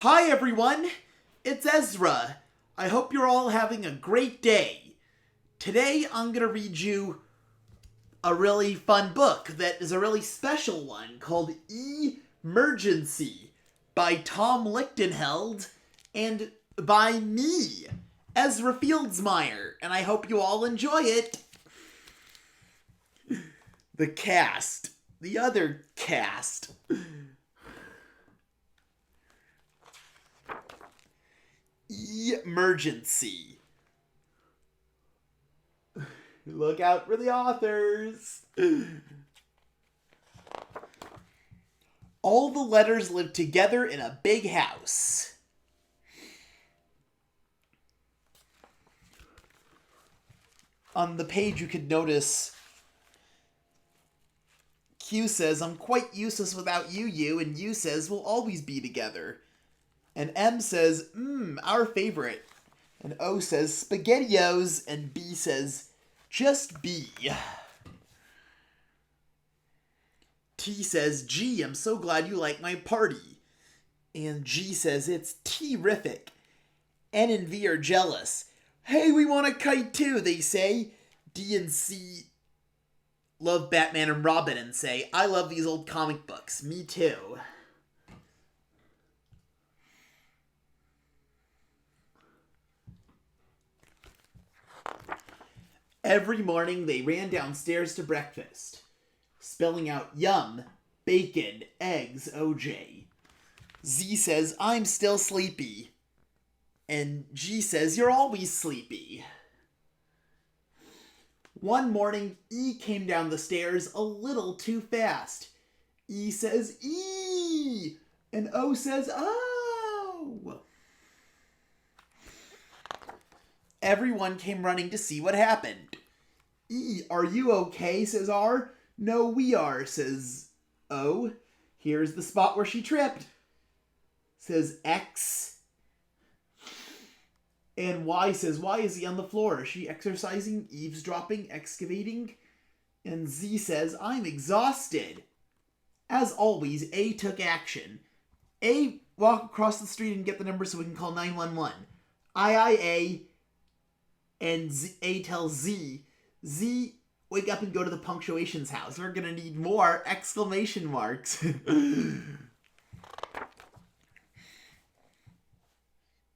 Hi everyone, it's Ezra. I hope you're all having a great day. Today I'm going to read you a really fun book that is a really special one called E-mergency by Tom Lichtenheld and by me, Ezra Fieldsmeyer, and I hope you all enjoy it. The cast. The other cast. E-mergency. Look out for the authors. All the letters live together in a big house. On the page you could notice Q says, I'm quite useless without you, and U says, we'll always be together. And M says, our favorite. And O says, SpaghettiOs, and B says, just be. T says, gee, I'm so glad you like my party. And G says, it's terrific. N and V are jealous. Hey, we want a kite too, they say. D and C love Batman and Robin and say, I love these old comic books. Me too. Every morning they ran downstairs to breakfast, spelling out yum, bacon, eggs, OJ. Z says, I'm still sleepy. And G says, you're always sleepy. One morning, E came down the stairs a little too fast. E says, E! And O says, oh! Everyone came running to see what happened. E, are you okay, says R. No, we are, says O. Here's the spot where she tripped, says X. And Y says, why is he on the floor? Is she exercising, eavesdropping, excavating? And Z says, I'm exhausted. As always, A took action. A, walk across the street and get the number so we can call 911. A, and Z, A tells Z, Z, wake up and go to the punctuation's house. We're gonna need more exclamation marks. The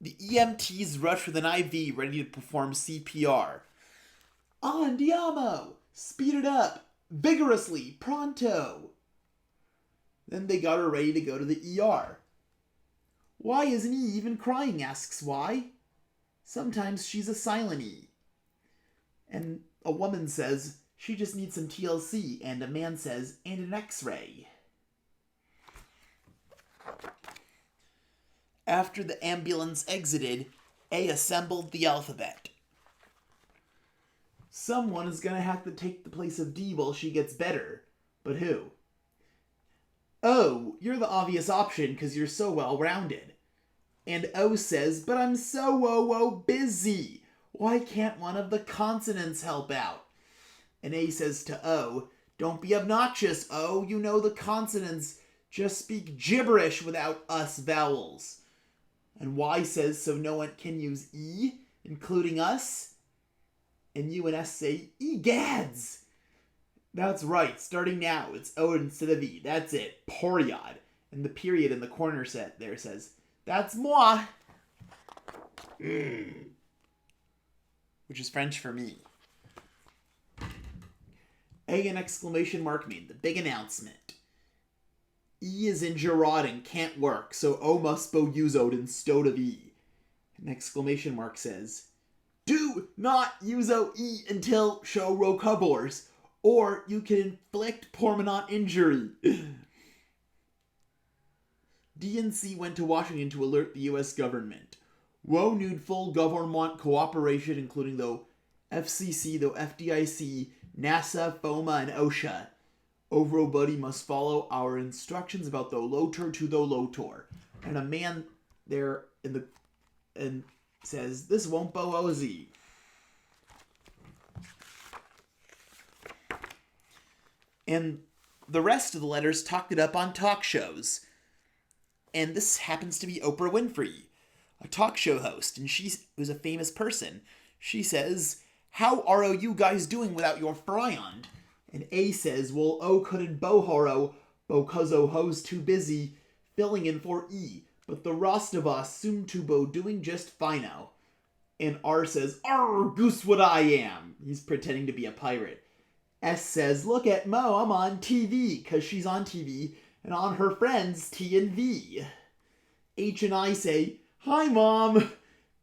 EMTs rush with an IV ready to perform CPR. Andiamo! Speed it up! Vigorously! Pronto! Then they got her ready to go to the ER. Why isn't he even crying, asks Y. Sometimes she's a silent E. And a woman says, she just needs some TLC, and a man says, and an X-ray. After the ambulance exited, A assembled the alphabet. Someone is going to have to take the place of D while she gets better. But who? Oh, you're the obvious option because you're so well-rounded. And O says, but I'm so busy. Why can't one of the consonants help out? And A says to O, don't be obnoxious, O. You know the consonants just speak gibberish without us vowels. And Y says, so no one can use E, including us? And U and S say, egads! That's right, starting now, it's O instead of E. That's it, period. And the period in the corner set there says, that's moi! Which is French for me. A, an exclamation mark, made the big announcement. E is in Gerard and can't work, so O must bo usod instead of E. An exclamation mark says, do not use O E until show recovers, or you can inflict permanent injury. D and C went to Washington to alert the U.S. government. Wo need full government cooperation, including the FCC, the FDIC, NASA, FOMA, and OSHA. Everybody must follow our instructions about the lotor to the lotor. And a man there and says, this won't bo OZ. And the rest of the letters talked it up on talk shows. And this happens to be Oprah Winfrey, a talk show host, and who's a famous person. She says, "How are you guys doing without your friend?" And A says, "Well, O couldn't bohoro, because O ho's too busy filling in for E, but the rest of us seem to bo doing just fino." And R says, "Arr, goose what I am." He's pretending to be a pirate. S says, "Look at Mo, I'm on TV," because she's on TV, and on her friends T and V. H and I say, "Hi, Mom."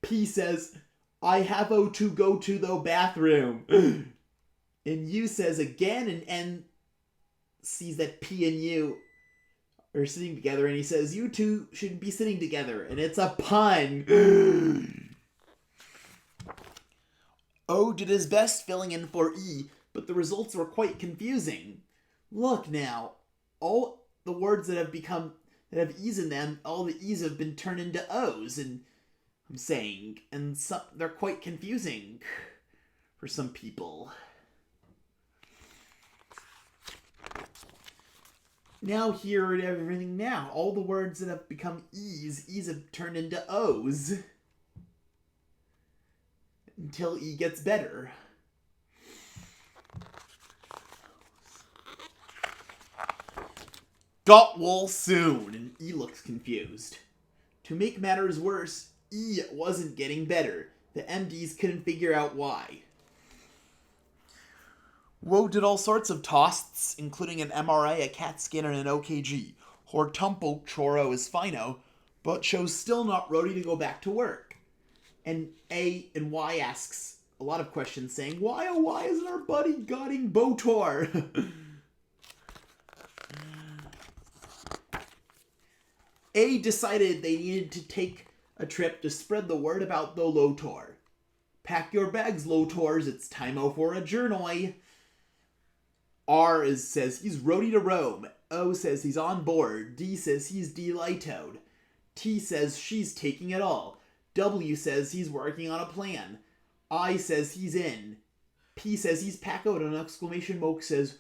P says, "I have to go to the bathroom." And U says again, and N sees that P and U are sitting together, and he says, "You two should be sitting together," and it's a pun. O did his best filling in for E, but the results were quite confusing. Look now, all the words that have E's in them, all the E's have been turned into O's, and they're quite confusing for some people. Now here and everything now, all the words that have become E's have turned into O's. Until E gets better. Got wool soon, and E looks confused. To make matters worse, E wasn't getting better. The MDs couldn't figure out why. Woe did all sorts of tests, including an MRI, a CAT scan, and an OKG. Hortumpo choro is fino, but shows still not ready to go back to work. And A and Y asks a lot of questions, saying, "Why, oh, why isn't our buddy getting Botor?" A decided they needed to take a trip to spread the word about the Lotor. "Pack your bags, Lotors, it's time-o for a journey." R says he's roadie to Rome. O says he's on board. D says he's delighted. T says she's taking it all. W says he's working on a plan. I says he's in. P says he's packed out, and exclamation mark says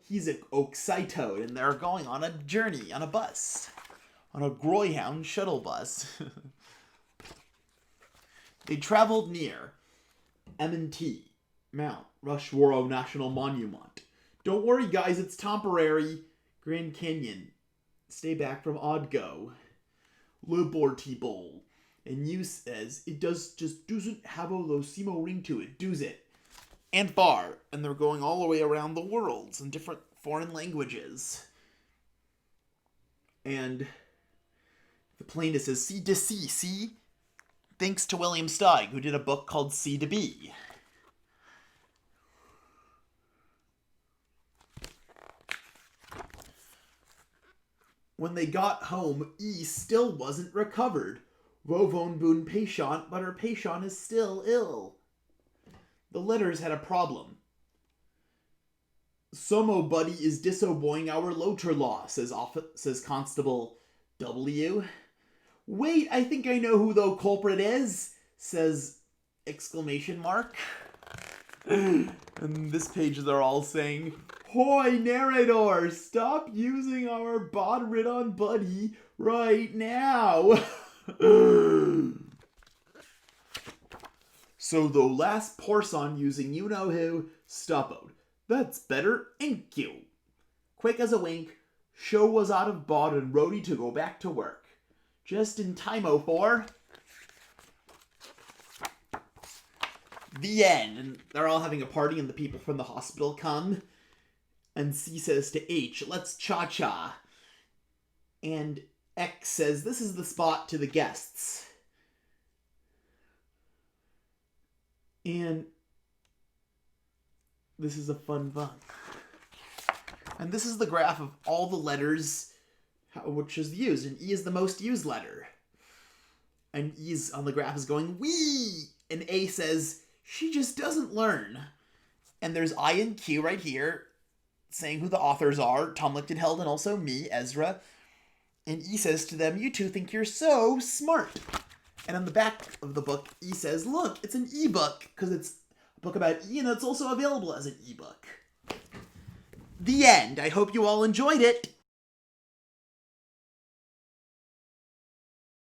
he's excited, and they're going on a journey on a bus. On a Greyhound shuttle bus. They traveled near M&T, Mount Rushmore National Monument. "Don't worry, guys, it's temporary." Grand Canyon. Stay back from Oddgo. Liberty Bowl. And U says, "It doesn't have a Losimo ring to it, does it?" And far. And they're going all the way around the world in different foreign languages. And the plane says, "C to C, see?" Thanks to William Steig, who did a book called C to B. When they got home, E still wasn't recovered. Rovon boon patient, but her patient is still ill. The letters had a problem. "Somo buddy is disobeying our loter law," says Constable W. "Wait, I think I know who the culprit is," says exclamation mark. And this page they're all saying, "Hoy, narrator, stop using our bod-ridden buddy right now." "So the last person using you-know-who, stoppoed. That's better, thank you." Quick as a wink, show was out of bod and ready to go back to work. Just in time-o for the end. And they're all having a party, and the people from the hospital come. And C says to H, "Let's cha-cha." And X says, "This is the spot," to the guests. And this is a fun book. And this is the graph of all the letters which is used. And E is the most used letter. And E's on the graph is going, "Wee!" And A says, "She just doesn't learn." And there's I and Q right here saying who the authors are, Tom Lichtenheld and also me, Ezra. And E says to them, "You two think you're so smart." And on the back of the book, E says, "Look, it's an e-book," because it's a book about E, and it's also available as an e-book. The end. I hope you all enjoyed it.